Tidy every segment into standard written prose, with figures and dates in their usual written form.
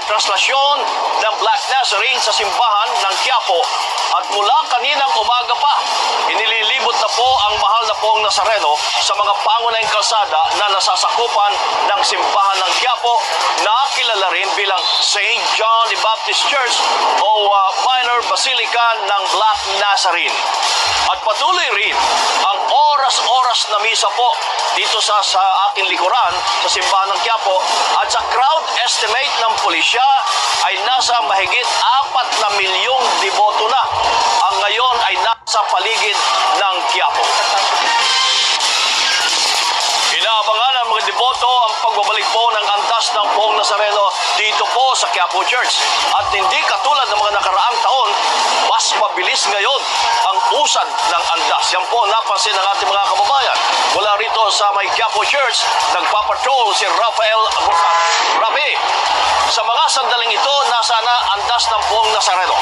traslasyon ng Black Nazarene sa simbahan ng Quiapo at mula kaninang umaga pa, inililibot na po ang mahal na pong Nazareno sa mga pangunahing kalsada na nasasakupan ng simbahan ng Quiapo na kilala rin bilang St. John the Baptist Church o Minor Basilica ng Black Nazarene. At patuloy rin ang oras-oras na misa po dito sa aking likuran sa simbahan ng Quiapo at sa crowd estimate ng pulisya ay nasa mahigit 4 na milyong deboto na ang ngayon ay nasa paligid ng Quiapo. Inaabangan ng mga deboto ang pagbabalik po ng antas ng Poong Nazareno dito po sa Quiapo Church. At hindi katulad ng mga nakaraang taon, mas mabilis ngayon ang usad ng antas. Yan po napansin ng ating mga kababayan. Mula rito sa may Quiapo Church, nagpapatrol si Rafael Busan. Rafi, sa mga sandaling ito, nasa na andas ng Poong Nazareno?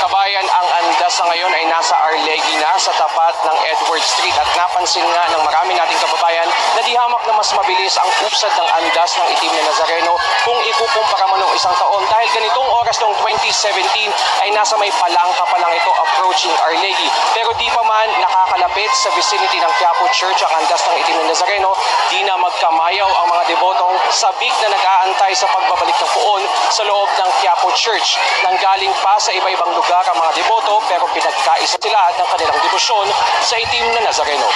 Kabayan, ang andas sa ngayon ay nasa Arlegui na sa tapat ng Edward Street at napansin nga ng marami nating kababayan na di hamak na mas mabilis ang usad ng andas ng itim na Nazareno kung ikukumpara mo noong isang taon dahil ganitong oras noong 2017 ay nasa may palangka pa lang ito approaching Arlegui. Pero di pa man nakakalapit sa vicinity ng Quiapo Church ang andas ng itim na Nazareno, di na magkamayaw ang mga debotong sabik na nag-aantay sa pagbabalik ng puon sa loob ng Quiapo Church. Nanggaling pa sa iba-ibang lugar ang mga deboto pero pinagkaisa sila ng kanilang debosyon sa itim na Nazareno.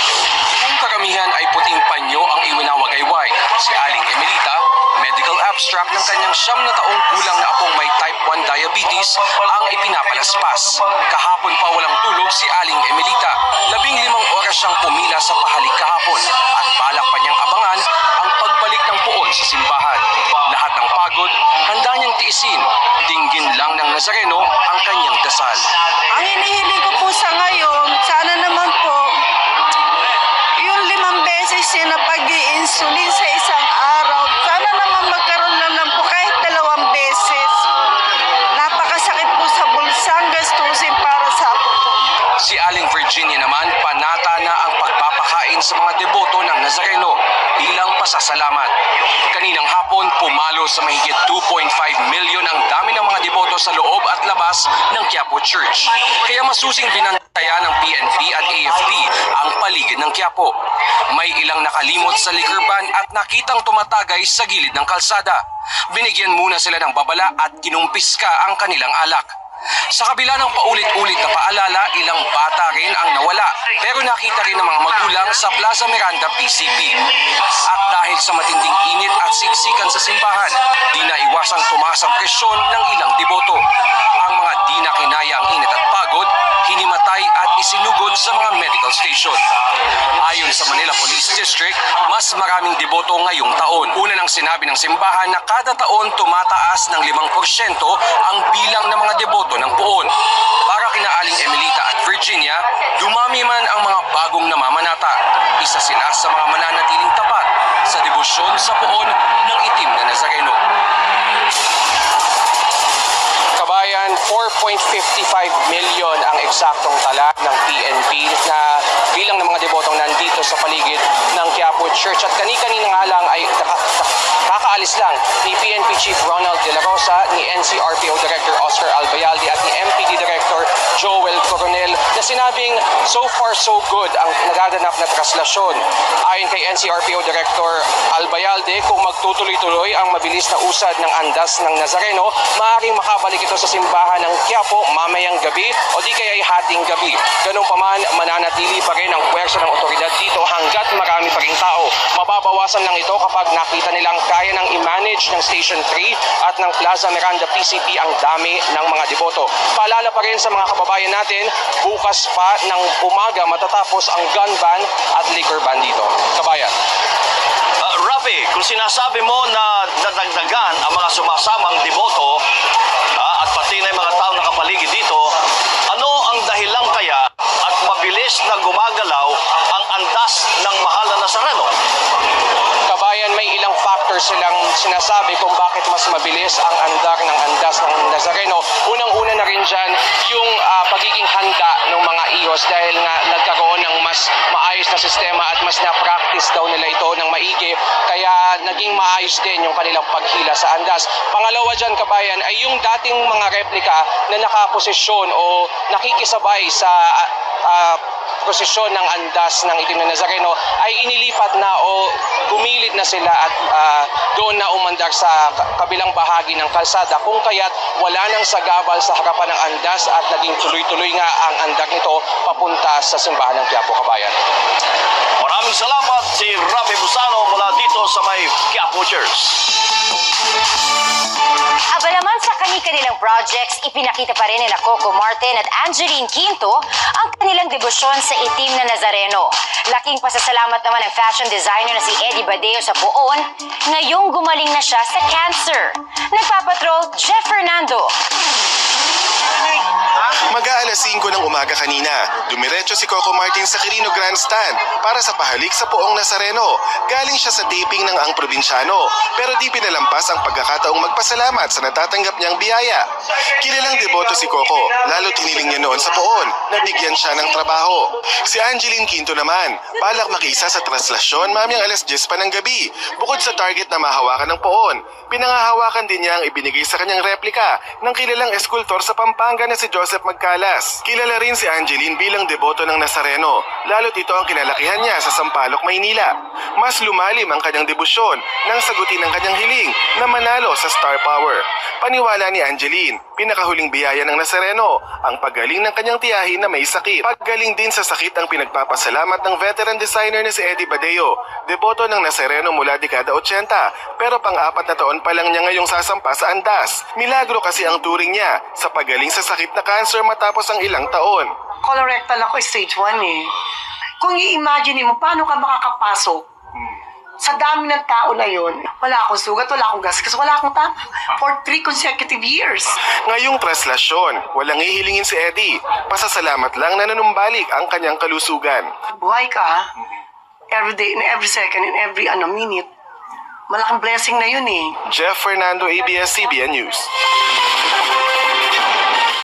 Kung karamihan ay puting panyo ang iwinawagayway, si Aling Emelita, medical abstract ng kanyang 9 na taong gulang na apong may type 1 diabetes ang ipinapalaspas. Kahapon pa walang tulog si Aling Emelita. 15 oras siyang pumila sa pahalik kahapon at balak pa niyang abangan ang pagbalik ng puon sa simbahan. Lahat ng pagod, handa niyang tiisin. Dinggin lang ng Nazareno ang kanyang dasal. Ang hinihiling ko po sa ngayon, sana naman po, yung 5 beses niya na pag-i-insulin sa isang araw, sana naman magkaroon na lang po kahit 2 beses. Napakasakit po sa bulsang gastusin para sa apo ko. Si Aling Virginia naman, panata na ang pagpapakain sa mga deboto ng Nazareno bilang pasasalamat. Kaninang hapon, pumalo sa mahigit 2.5 milyon ang dami ng mga deboto sa loob at labas ng Quiapo Church. Kaya masusing binantayan ng PNP at AFP ang paligid ng Quiapo. May ilang nakalimot sa liquor ban at nakitang tumatagay sa gilid ng kalsada. Binigyan muna sila ng babala at kinumpiska ang kanilang alak. Sa kabila ng paulit-ulit na paalala, ilang bata rin ang nawala pero nakita rin ng mga magulang sa Plaza Miranda PCP. At dahil sa matinding init at siksikan sa simbahan, di na iwasang tumaas ang presyon ng ilang deboto. Ang mga di na kinaya ang init at pagod, hinimatay at isinugod sa mga medical station. Ayon sa Manila Police District, mas maraming deboto ngayong taon. Una nang sinabi ng simbahan na kada taon tumataas ng 5% ang bilang ng mga deboto ng puon. Para kina Aling Emelita at Virginia, dumami man ang mga bagong namamanata. Isa sila sa mga mananatiling tapat sa debosyon sa puon ng itim na Nazareno. Kabayan, 4.55 milyon ang eksaktong tala ng PNP na bilang ng mga debotong nandito sa paligid ng Quiapo Church. At kani-kanina nga lang ay kakaalis lang ni PNP Chief Ronald De La Rosa, ni NCRPO Director Oscar Albayalde at ni MPD Director Joel Coronel na sinabing so far so good ang nagaganap na traslasyon. Ayon kay NCRPO Director Albayalde, kung magtutuloy-tuloy ang mabilis na usad ng andas ng Nazareno, maaaring makabalik ito sa simbahan ng Quiapo mamayang gabi o di kaya ay hating gabi. Ganun pa man, mananatili pa rin ang puwersa ng otoridad dito hanggat marami pa ring tao. Mababawasan lang ito kapag nakita nilang kaya ng i-manage ng Station 3 at ng Plaza Miranda PCP ang dami ng mga deboto. Paalala pa rin sa mga kababayan natin, bukas pa ng umaga matatapos ang gun ban at liquor ban dito. Kabayan. Rafi, kung sinasabi mo na dadagdagan ang mga sumasamang deboto at pati na yung mga tao nakapaligid dito, ano ang dahilan kaya at mabilis na gumagalaw ang andas ng mahal na Nazareno? Kabayan, may ilang factors silang sinasabi kung bakit mas mabilis ang andar ng andas ng Nazareno. Unang-una na rin dyan yung pagiging handa ng mga ihos dahil nga nagkaroon ng mas maayos na sistema at mas na-practice daw nila ito ng maigi, kaya naging maayos din yung kanilang paghila sa andas. Pangalawa dyan, kabayan, ay yung dating mga replika na nakaposisyon o nakikisabay sa posisyon ng andas ng Itim na Nazareno ay inilipat na o gumilid na sila at doon na umandar sa kabilang bahagi ng kalsada, kung kaya't wala nang sagabal sa harapan ng andas at naging tuloy-tuloy nga ang andar nito papunta sa simbahan ng Quiapo, kabayan. Maraming salamat si Rafi Busano mula dito sa may Quiapo Church. Aba naman sa kanilang projects, ipinakita pa rin ni Coco Martin at Angeline Quinto ang kanilang debosyon sa Itim na Nazareno. Laking pasasalamat naman ng fashion designer na si Eddie Badeo sa Poon, ngayong gumaling na siya sa cancer. Nagpapatrol, Jeff Fernando. Mag-aalas 5 ng umaga kanina, dumiretso si Coco Martin sa Quirino Grandstand para sa pahalik sa Poong Nazareno. Galing siya sa taping ng Ang Probinsyano, pero di pinalampas ang pagkakataong magpasalamat sa natatanggap niyang biyaya. Kilalang deboto si Coco, lalo't hiniling niya noon sa Poon na bigyan siya ng trabaho. Si Angeline Quinto naman, balak makiisa sa traslasyon mamayang alas 10 pa ng gabi. Bukod sa target na mahawakan ng Poon, pinangahawakan din niya ang ibinigay sa kanyang replika ng kilalang eskultor sa Pampanga na si Joseph Magcalas. Kilala rin si Angeline bilang deboto ng Nazareno, lalo't ito ang kinalakihan niya sa Sampaloc, Maynila. Mas lumalim ang kanyang debosyon nang sagutin ang kanyang hiling na manalo sa Star Power. Paniwala ni Angeline, pinakahuling biyaya ng Nazareno ang paggaling ng kanyang tiyahin na may sakit. Paggaling din sa sakit ang pinagpapasalamat ng veteran designer na si Eddie Badeo, deboto ng Nazareno mula dekada 80, pero pang-4 na taon pa lang niya ngayong sasampa sa andas. Milagro kasi ang turing niya sa paggaling sa sakit na cancer matapos ang ilang taon. Colorectal ako, stage 1 eh. Kung i-imagine mo, paano ka makakapasok? Sa dami ng tao na yon, wala akong sugat, wala akong gas, kasi wala akong tama for 3 consecutive years. Ngayong traslasyon, walang ihilingin si Eddie. Pasasalamat lang na nanumbalik ang kanyang kalusugan. Buhay ka, every day, in every second, in every minute. Malaking blessing na yun eh. Jeff Fernando, ABS-CBN News.